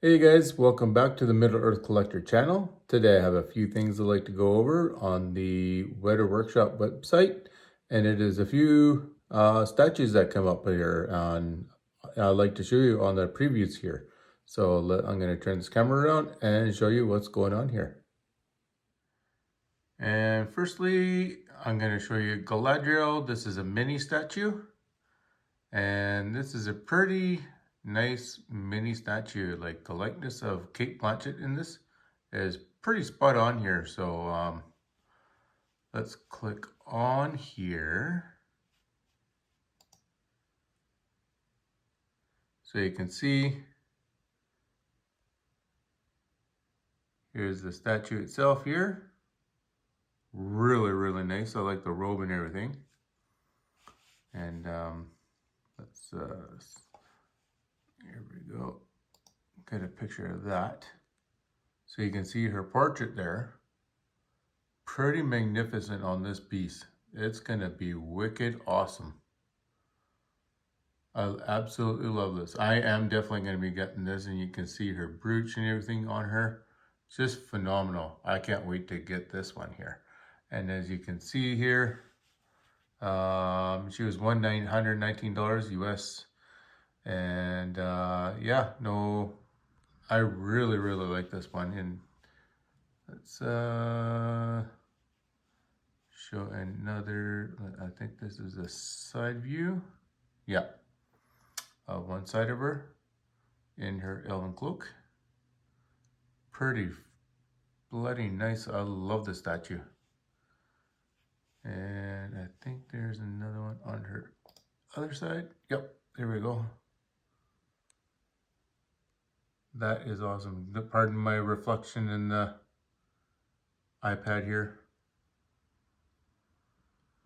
Hey guys, welcome back to the Middle Earth Collector channel. Today I have a few things I'd like to go over on the Weta Workshop website, and it is a few statues that come up here on I'd like to show you on the previews here. So I'm going to turn this camera around and show you what's going on here. And firstly, I'm going to show you Galadriel. This is a mini statue, and this is a pretty nice mini statue. Like the likeness of Kate Blanchett in this is pretty spot on here. So let's click on here. So you can see here's the statue itself here. Really nice. I like the robe and everything. And let's here we go. Get a picture of that. So you can see her portrait there. Pretty magnificent on this piece. It's gonna be wicked awesome. I absolutely love this. I am definitely gonna be getting this, and you can see her brooch and everything on her. Just phenomenal. I can't wait to get this one here. And as you can see here, she was $119 US. And yeah, no, I really like this one. And let's show another. I think this is a side view. Yeah, one side of her in her elven cloak. Pretty bloody nice. I love the statue. And I think there's another one on her other side. Yep, there we go. That is awesome. Pardon my reflection in the iPad here.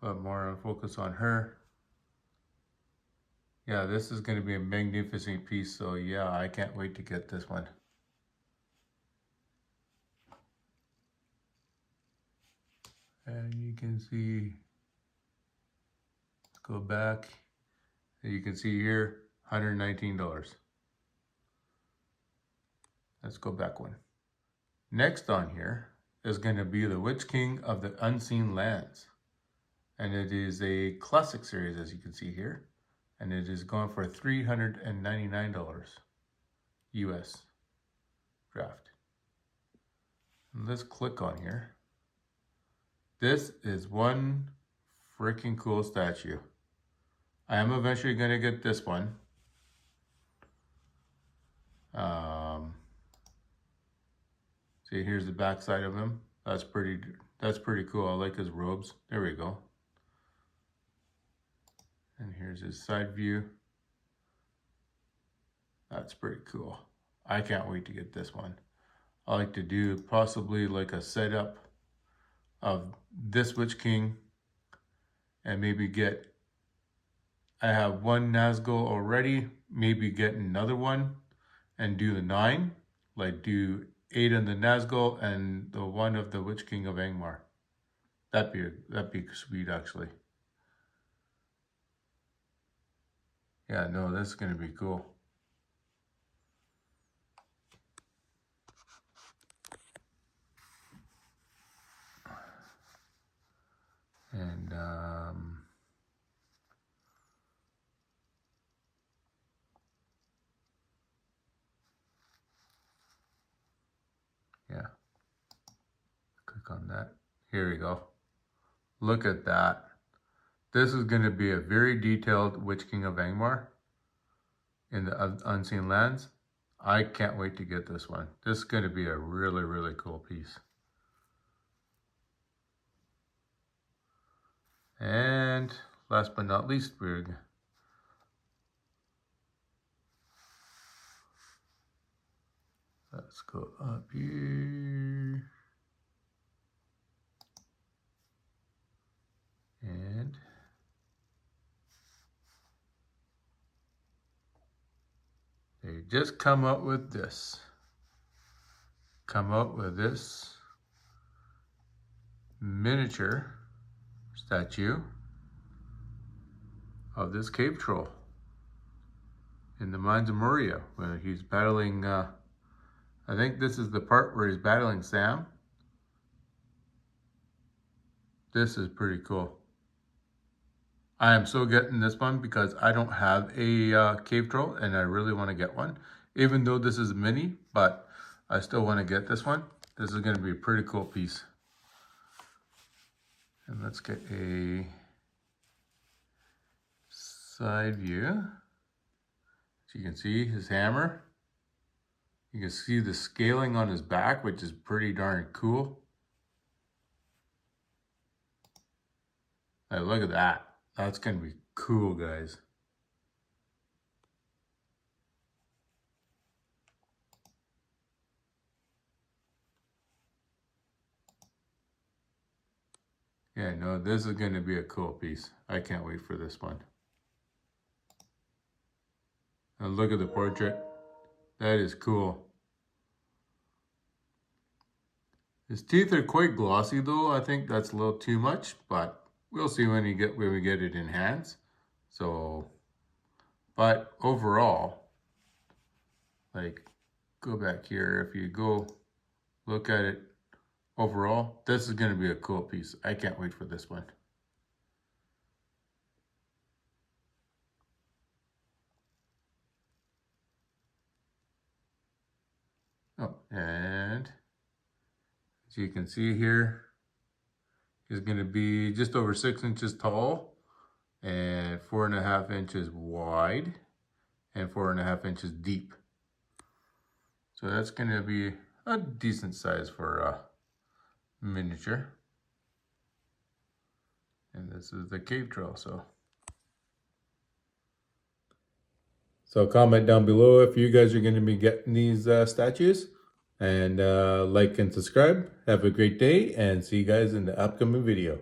But more focus on her. Yeah, this is going to be a magnificent piece. So yeah, I can't wait to get this one. And you can see, let's go back. You can see here, $119. Let's go back one. Next on here is going to be the Witch King of the Unseen Lands. And it is a classic series, as you can see here. And it is going for $399 US draft. And let's click on here. This is one freaking cool statue. I am eventually going to get this one. See, here's the back side of him. That's pretty cool. I like his robes. There we go. And here's his side view. That's pretty cool. I can't wait to get this one. I like to do possibly like a setup of this Witch King and maybe get, I have one Nazgul already, maybe get another one and do the 9, like do 8 on the Nazgul and the 1 of the Witch King of Angmar. That'd be sweet actually. Yeah, no, that's gonna be cool. And yeah, click on that. Here we go. Look at that. This is going to be a very detailed Witch King of Angmar in the Unseen Lands. I can't wait to get this one. This is going to be a really cool piece. And last but not least, let's go up here. And they just come up with this. Miniature statue of this cave troll in the mines of Moria, where he's battling I think this is the part where he's battling Sam. This is pretty cool. I am so getting this one because I don't have a cave troll and I really want to get one. Even though this is a mini, but I still want to get this one. This is going to be a pretty cool piece. And let's get a side view. So you can see his hammer. You can see the scaling on his back, which is pretty darn cool. Hey, look at that. That's going to be cool, guys. Yeah, no, this is going to be a cool piece. I can't wait for this one. And look at the portrait. That is cool. His teeth are quite glossy though. I think that's a little too much, but we'll see when we get it in hands. So, but overall, like, go back here. If you go look at it overall, this is going to be a cool piece. I can't wait for this one. Oh, and as you can see here, he's going to be just over 6 inches tall and 4.5 inches wide and 4.5 inches deep. So that's going to be a decent size for a miniature. And this is the cave trail. So comment down below if you guys are going to be getting these statues. And like and subscribe. Have a great day and see you guys in the upcoming video.